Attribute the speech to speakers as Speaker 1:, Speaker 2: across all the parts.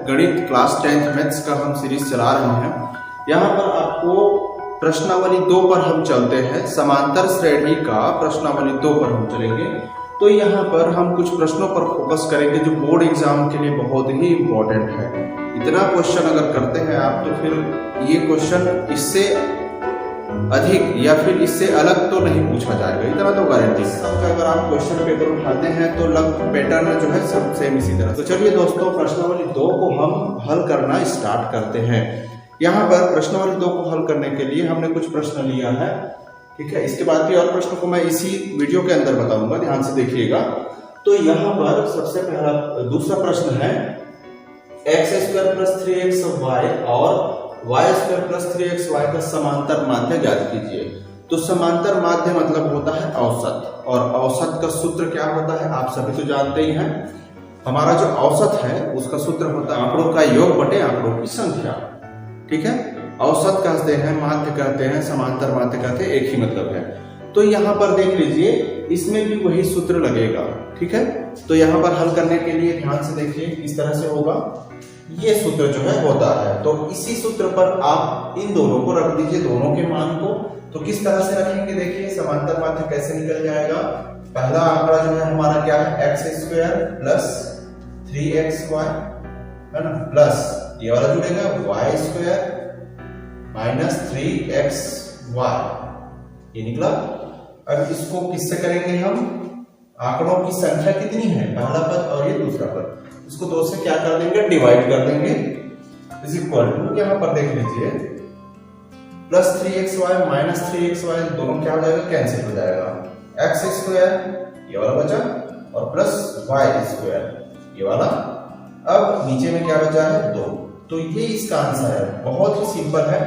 Speaker 1: गणित class 10th maths का हम सीरीज चला रहे हैं। यहाँ पर आपको प्रश्नावली 2 पर हम चलते हैं, समांतर श्रेणी का प्रश्नावली 2 पर हम चलेंगे। तो यहाँ पर हम कुछ प्रश्नों पर फोकस करेंगे जो बोर्ड एग्जाम के लिए बहुत ही इम्पोर्टेंट है। इतना क्वेश्चन अगर करते हैं आप तो फिर ये क्वेश्चन इससे अधिक या फिर इससे अलग तो नहीं पूछा जाएगा, इतना तो गारंटी है। अगर आप क्वेश्चन पेपर उठाते हैं तो लगभग पैटर्न जो है सब सेम इसी तरह। तो चलिए दोस्तों, प्रश्नावली 2 को हम हल करना स्टार्ट करते हैं। यहाँ पर प्रश्नावली 2 को हल करने के लिए हमने कुछ प्रश्न लिया है, ठीक है। इसके बाद भी और प्रश्नों को मैं इसी वीडियो के अंदर बताऊंगा, ध्यान से देखिएगा। तो यहाँ पर सबसे पहला दूसरा प्रश्न है x² + 3xy और y² + 3xy का समांतर माध्य ज्ञात कीजिए। तो समांतर माध्य मतलब होता है औसत, और औसत का सूत्र क्या होता है आप सभी तो जानते ही हैं। हमारा जो औसत है उसका सूत्र होता है आंकड़ों का योग बटे आंकड़ों की संख्या, ठीक है। औसत कहते हैं, माध्य कहते हैं, समांतर माध्य कहते हैं, एक ही मतलब है। तो यहाँ पर देख लीजिए, इसमें भी वही सूत्र लगेगा, ठीक है। तो यहाँ पर हल करने के लिए ध्यान से देखिए किस तरह से होगा। ये सूत्र जो है होता है, तो इसी सूत्र पर आप इन दोनों को रख दीजिए, दोनों के मान को। तो किस तरह से रखेंगे देखिए, समांतर माध्य कैसे निकल जाएगा। पहला आंकड़ा जो है हमारा क्या है, x² + 3xy है ना, प्लस ये वाला जुड़ेगा y² - 3xy, ये निकला। अब इसको किससे करेंगे हम, आंकड़ों की संख्या कितनी है, पहला पद और ये दूसरा पद, इसको 2 से क्या कर देंगे, डिवाइड कर देंगे। इज इक्वल टू, यहाँ पर देख लीजिए, +3xy - 3xy दोनों क्या हो जाएगा, कैंसिल हो जाएगा। x² ये वाला बचा और प्लस y² ये वाला। अब नीचे में क्या बचा है, 2। तो ये इसका आंसर है, बहुत ही सिंपल है।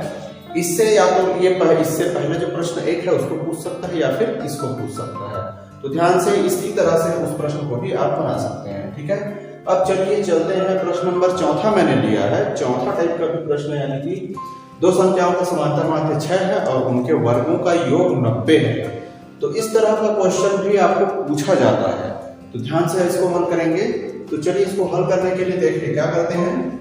Speaker 1: इससे या तो ये इससे पहले जो प्रश्न 1 है उसको पूछ सकता है या फिर इसको पूछ सकता है। तो ध्यान से इसी तरह से उस प्रश्न को भी आप बना सकते हैं, ठीक है। अब चलिए चलते हैं, प्रश्न नंबर 4 मैंने लिया है, चौथा टाइप का भी प्रश्न, यानी कि 2 संख्याओं का समांतर माध्य 6 है और उनके वर्गों का योग 90 है। तो इस तरह का क्वेश्चन भी आपको पूछा जाता है, तो ध्यान से इसको हल करेंगे। तो चलिए इसको हल करने के लिए देखिए क्या करते हैं।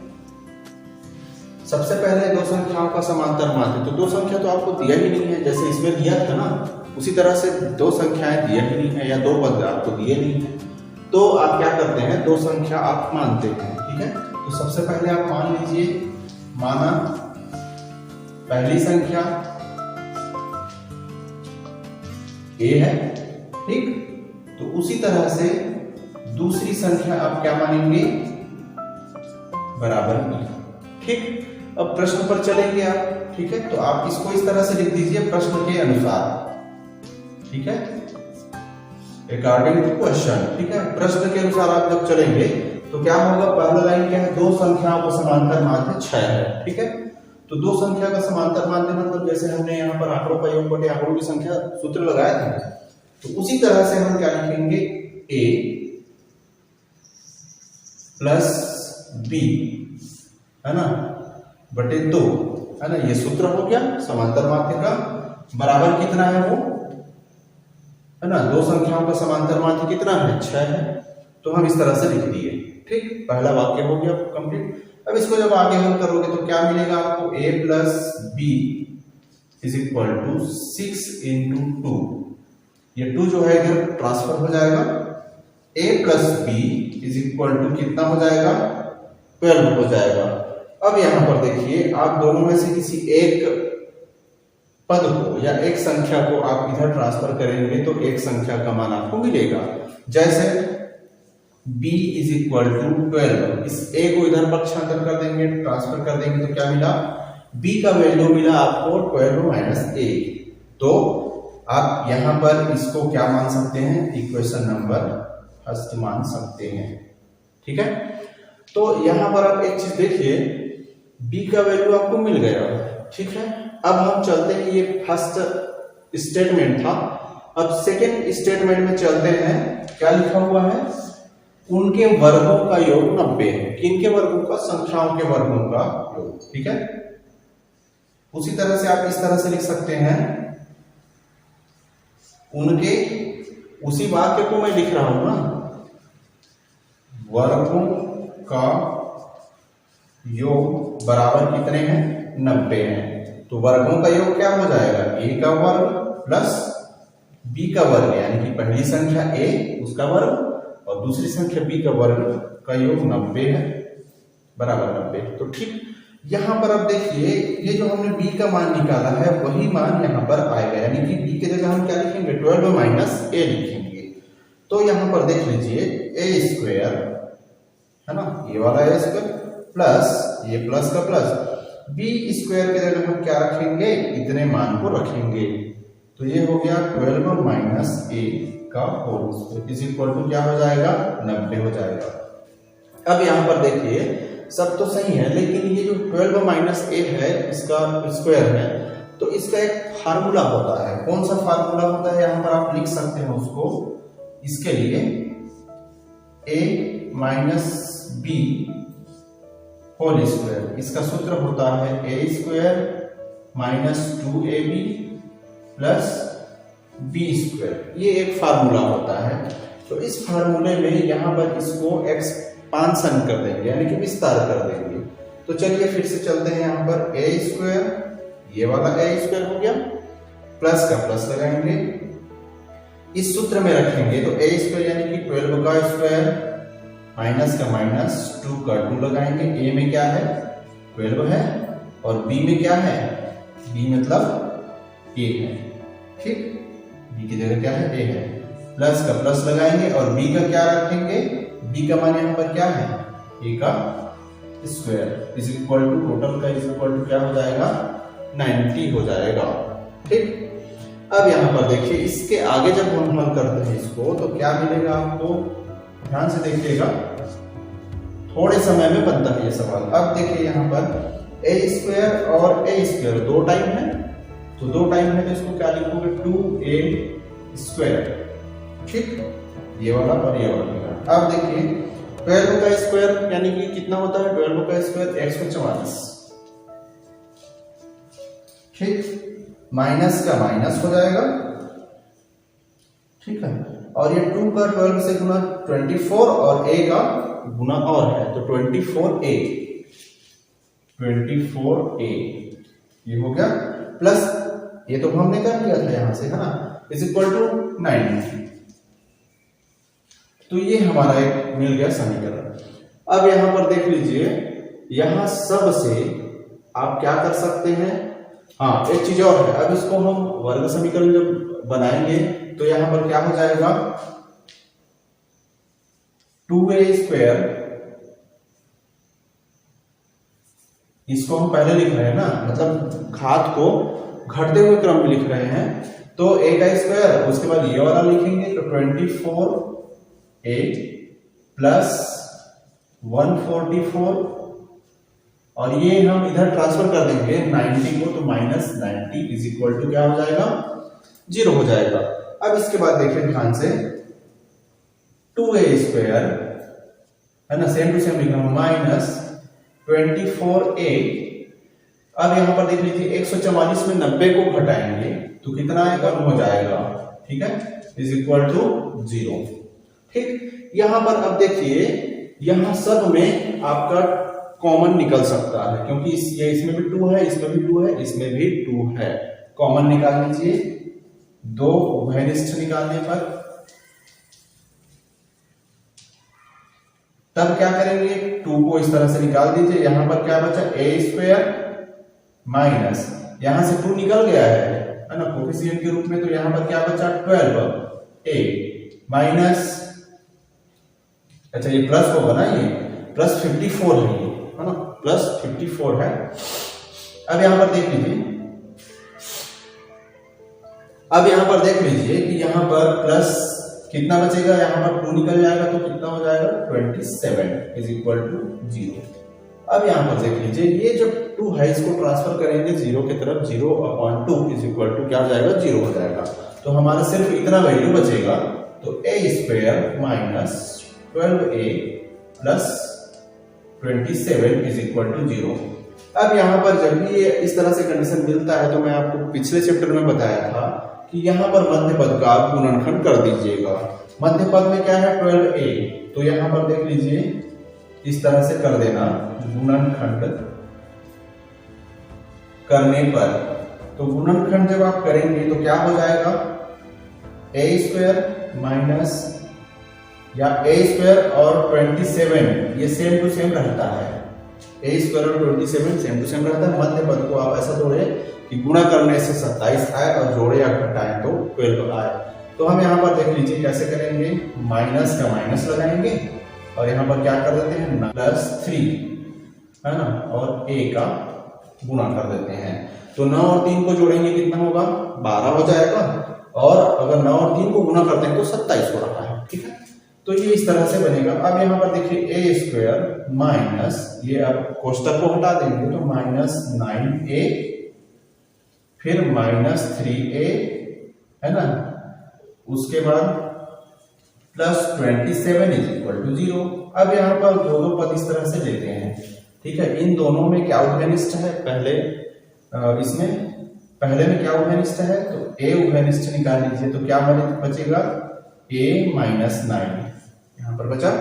Speaker 1: सबसे पहले 2 संख्याओं का समांतर माध्य, तो 2 संख्या तो आपको दिया ही नहीं है, जैसे इसमें दिया था ना, उसी तरह से 2 संख्याएं दिया ही नहीं है, या 2 पद आपको दिए नहीं है। तो आप क्या करते हैं, 2 संख्या आप मानते हैं, ठीक है। तो सबसे पहले आप मान लीजिए, माना पहली संख्या a है, ठीक। तो उसी तरह से दूसरी संख्या आप क्या मानेंगे, बराबर b, ठीक। अब प्रश्न पर चलेंगे आप, ठीक है। तो आप इसको इस तरह से लिख दीजिए, प्रश्न के अनुसार, ठीक है, अकॉर्डिंग टू क्वेश्चन, ठीक है। प्रश्न के अनुसार आप जब चलेंगे तो क्या होगा, पहला लाइन क्या है, 2 संख्याओं का समांतर माध्य 6 है, ठीक है। तो 2 संख्या का समांतर माध्य मतलब जैसे हमने यहाँ पर आंकड़ों का योग बटे आंकड़ों की संख्या सूत्र लगाया था, तो उसी तरह से हम क्या लिखेंगे, a + b है ना, बटे 2 है ना, ये सूत्र हो गया समांतर माध्य का। बराबर कितना है वो, है ना, 2 संख्याओं का समांतर माध्य कितना है, 6 है। तो हम इस तरह से लिख दिए, ठीक। पहला वाक्य हो गया कंप्लीट। अब इसको जब आगे हल करोगे तो क्या मिलेगा आपको, a + b = 6 × 2। ये 2 जो है इधर ट्रांसफर हो जाएगा, a + b = कितना हो जाएगा, 12 हो जाएगा। अब यहां पर देखिए, आप दोनों में से किसी एक पद को या एक संख्या को आप इधर ट्रांसफर करेंगे तो एक संख्या का मान आपको मिलेगा। जैसे b = 12, इस a को इधर पक्षांतर कर देंगे, ट्रांसफर कर देंगे तो क्या मिला, b का वैल्यू मिला आपको 12 - 1। तो आप यहां पर इसको क्या मान सकते हैं, इक्वेशन नंबर फर्स्ट मान सकते हैं, ठीक है। तो यहां पर आप एक चीज देखिए, b का वैल्यू आपको मिल गया, ठीक है। अब हम चलते हैं, ये फर्स्ट स्टेटमेंट था। अब सेकेंड स्टेटमेंट में चलते हैं, क्या लिखा हुआ है, उनके वर्गों का योग 90 है। किनके वर्गों का, संख्याओं के वर्गों का योग, ठीक है। उसी तरह से आप इस तरह से लिख सकते हैं, उनके, उसी वाक्य को मैं लिख रहा हूं ना, वर्गों का योग बराबर कितने हैं 90 हैं। तो वर्गों का योग क्या हो जाएगा a का वर्ग प्लस b का वर्ग, यानी कि पहली संख्या a उसका वर्ग और दूसरी संख्या b का वर्ग का योग 90 है बराबर 90। तो ठीक यहाँ पर अब देखिए ये जो हमने b का मान निकाला है वही मान यहाँ पर आएगा, यानी कि b के जगह हम क्या लिखेंगे 12 माइनस a लिखेंगे। तो यहाँ पर देख लीजिए a स्क्वायर है ना, ये वाला a स्क्वायर प्लस ये प्लस का प्लस b स्क्वायर के जगह हम क्या रखेंगे इतने मान को रखेंगे। तो ये हो गया 12 माइनस a का whole square is equal to क्या हो जाएगा 90 हो जाएगा। अब यहाँ पर देखिए सब तो सही है, लेकिन ये जो 12 माइनस a है इसका स्क्वायर है तो इसका एक फार्मूला होता है। कौन सा फार्मूला होता है यहाँ पर आप लिख सकते हैं उसको, इसके लिए a minus b whole square, इसका सूत्र होता है a square minus 2ab plus b square, ये एक फार्मूला होता है। तो इस फार्मूले में यहाँ पर इसको एक्सपांशन कर देंगे यानी कि विस्तार कर देंगे। तो चलिए फिर से चलते हैं यहाँ पर a स्क्वायर, ये वाला a स्क्वायर हो गया प्लस का प्लस लगाएंगे इस सूत्र में रखेंगे तो a स्क्वायर यानी कि 12 का स्क्वायर माइनस का माइनस 2 का 2 लगाएंगे। a में क्या है 12 है और b में क्या है b मतलब a है, ठीक b की जगह क्या है a है, प्लस का प्लस लगाएंगे और b का क्या रखेंगे b का मान यहाँ पर क्या है a का square is equal to total का इज इक्वल टू क्या हो जाएगा 90 हो जाएगा, ठीक। अब यहाँ पर देखिए इसके आगे जब हम हल करते हैं इसको तो क्या मिलेगा आपको, ध्यान से देखिएगा, थोड़े समय में बनता है ये सवाल। अब देखिए यहाँ पर a स्क्वायर और a स्क्वायर दो टाइम है, तो दो टाइम है तो इसको क्या लिखोगे 2a स्क्वायर, ठीक, ये वाला और ये वाला। अब देखिए 12 का स्क्वायर यानी कि कितना होता है 12 का स्क्वायर 144, ठीक, माइनस का माइनस हो जाएगा, ठीक है, और ये 2 का 12 से गुना 24 और a का गुना और है तो 24a ये हो गया प्लस ये तो हमने कर लिया था यहां से है ना इज इक्वल टू 90। तो ये हमारा एक मिल गया समीकरण। अब यहां पर देख लीजिए यहां सब से आप क्या कर सकते हैं, हाँ एक चीज और है, अब इसको हम वर्ग समीकरण जब बनाएंगे तो यहां पर क्या हो जाएगा 2a स्क्वायर, इसको हम पहले लिख रहे हैं ना, मतलब घात को घटते हुए क्रम में लिख रहे हैं तो a का स्क्वायर उसके बाद ये वाला लिखेंगे तो 24a प्लस 144 और ये हम इधर ट्रांसफर कर देंगे 90 को तो माइनस 90 इज इक्वल टू क्या हो जाएगा 0 हो जाएगा। अब इसके बाद देखिए ध्यान से 2a स्क्वायर है ना, सेम टू सेम लिखना माइनस 24a। अब यहां पर देख लीजिए 144 में 90 को घटाएंगे तो कितना आएगा हो जाएगा, ठीक है, इज इक्वल टू 0, ठीक। यहां पर अब देखिए यहां सब में आपका कॉमन निकल सकता है क्योंकि इसमें भी 2 है, इसमें भी 2 है, इसमें भी 2 है, कॉमन निकाल लीजिए। दो उभयनिष्ठ निकालने पर तब क्या करेंगे 2 को इस तरह से निकाल दीजिए, यहां पर क्या बचा a स्क्वायर माइनस यहां से 2 निकल गया है ना कोफिशिएंट के रूप में, तो यहां पर क्या बचा 12a माइनस, अच्छा ये प्लस होगा ना, ये प्लस 54 है ना, प्लस 54 है। अब यहां पर देख लीजिए, अब यहां पर देख लीजिए कि यहां पर प्लस कितना बचेगा, यहां पर 2 निकल जाएगा तो कितना हो जाएगा 27 इज इक्वल टू 0। अब यहां पर देख लीजिए ये जो 2 है इसको ट्रांसफर करेंगे 0 की तरफ, 0/2 इज इक्वल टू क्या हो जाएगा 0 हो जाएगा। तो हमारा सिर्फ इतना वैल्यू बचेगा तो a square minus 12a plus 27 is equal to 0। अब यहाँ पर जब भी ये इस तरह से कंडीशन मिलता है तो मैं आपको पिछले चैप्टर में बताया था कि यहाँ पर मध्य पद का आप गुणनखंड कर दीजिएगा। मध्य पद में क्या है 12a, तो यहाँ पर देख लीजिए इस तरह से कर देना गुणनखंड करने पर। तो गुणनखंड जब आप करेंगे तो क्या हो जाएगा, ए स्क्वायर माइनस या ए स्क्वायर और 27 ये सेम टू सेम रहता है, ए स्क्वायर और 27 सेम टू सेम रहता है। मध्य पद को आप ऐसा जोड़े कि गुणा करने से 27 आए और जोड़े या घटाएं तो 12 आए। तो हम यहाँ पर देख लीजिए कैसे करेंगे, माइनस का माइनस लगाएंगे और यहाँ पर क्या कर देते हैं +3 है ना, और a का गुणा कर देते हैं। तो 9 और 3 को जोड़ेंगे कितना होगा, 12 हो जाएगा, और अगर 9 और 3 को गुणा करते हैं तो 27 हो रहा है। ठीक है, तो ये इस तरह से बनेगा। अब यहाँ पर देखिए ए स्क्वायर माइनस, ये अब कोष्टक को हटा देंगे तो -9a फिर -3a है ना, उसके बाद +27 = 0। अब यहाँ पर दो पद इस तरह से लेते हैं। ठीक है, इन दोनों में क्या उभयनिष्ठ है, इसमें पहले में क्या उभयनिष्ठ है, तो a उभयनिष्ठ निकाल लीजिए। तो क्या बचेगा a - 9 यहाँ पर बचा।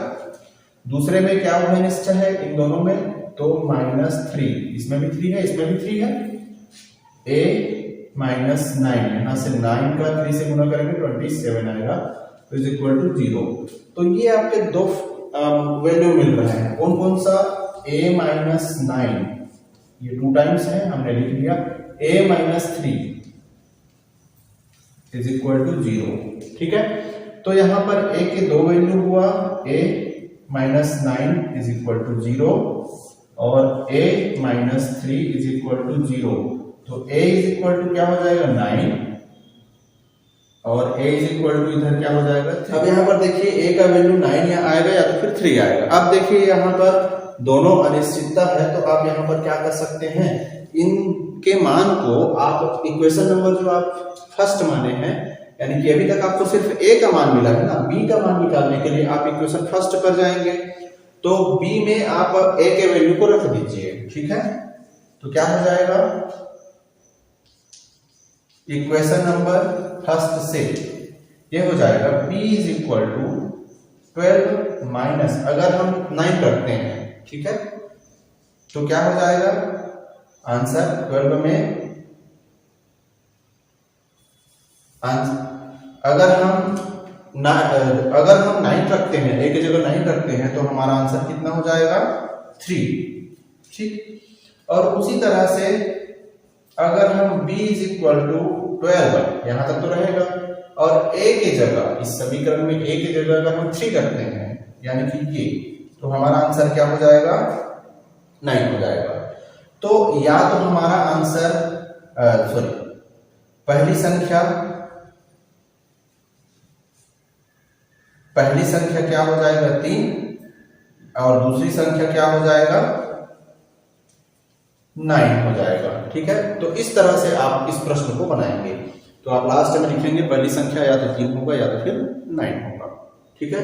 Speaker 1: दूसरे में क्या उभयनिष्ठ है इन दोनों में, तो -3, इसमें भी 3 है, इसमें भी 3 है, a - 9 यहाँ से 9 का 3 से गुणा करेंगे 27 आएगा, तो = 0। तो ये आपके दो वैल्यू मिल रहे हैं। कौन कौन सा, a - 9 ये 2 टाइम्स है, हमने लिख लिया, a - 3 = 0। ठीक है, तो यहाँ पर a के 2 वैल्यू हुआ, a - 9 = 0 और a - 3 = 0। तो a = क्या हो जाएगा 9 और a = इधर क्या हो जाएगा 3। अब यहाँ पर देखिए a का वैल्यू 9 या आएगा या तो फिर 3 आएगा। अब देखिए यहाँ पर दोनों अनिश्चितता है, तो आप यहाँ पर क्या कर सकते हैं, इनके मान को आप इक्वेशन नंबर जो आप फर्स्ट माने हैं, यानी कि अभी तक आपको सिर्फ a का मान मिला है ना, b का मान निकालने के लिए आप इक्वेशन फर्स्ट पर जाएंगे, तो b में आप a के वैल्यू को रख दीजिए। ठीक है, तो क्या हो जाएगा, इक्वेशन नंबर फर्स्ट से ये हो जाएगा b = 12 माइनस, अगर हम 9 करते हैं, ठीक है, तो क्या हो जाएगा आंसर 12 में, अगर हम 9 रखते हैं, a की जगह 9 रखते हैं, तो हमारा आंसर कितना हो जाएगा 3। ठीक, और उसी तरह से अगर हम b = 12 यहां तक तो रहेगा, और a की जगह, इस समीकरण में a की जगह अगर हम 3 करते हैं यानी कि ये, तो हमारा आंसर क्या हो जाएगा 9 हो जाएगा। तो या तो हमारा आंसर पहली संख्या क्या हो जाएगा 3 और दूसरी संख्या क्या हो जाएगा 9 हो जाएगा। ठीक है, तो इस तरह से आप इस प्रश्न को बनाएंगे। तो आप लास्ट में लिखेंगे पहली संख्या या तो 3 होगा या तो फिर 9 होगा। ठीक है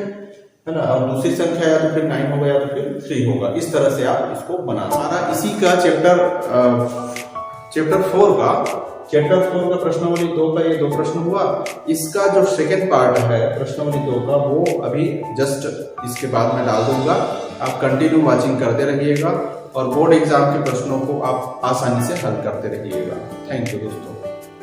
Speaker 1: ना, और दूसरी संख्या या तो फिर 9 होगा या तो फिर 3 होगा। इस तरह से आप इसको बना। हमारा इसी का चैप्टर 4 का प्रश्नावली 2 का ये 2 प्रश्न हुआ। इसका जो सेकेंड पार्ट है प्रश्नावली 2 का, वो अभी जस्ट इसके बाद में डाल दूंगा। आप कंटिन्यू वाचिंग करते रहिएगा और बोर्ड एग्जाम के प्रश्नों को आप आसानी से हल करते रहिएगा। थैंक यू दोस्तों।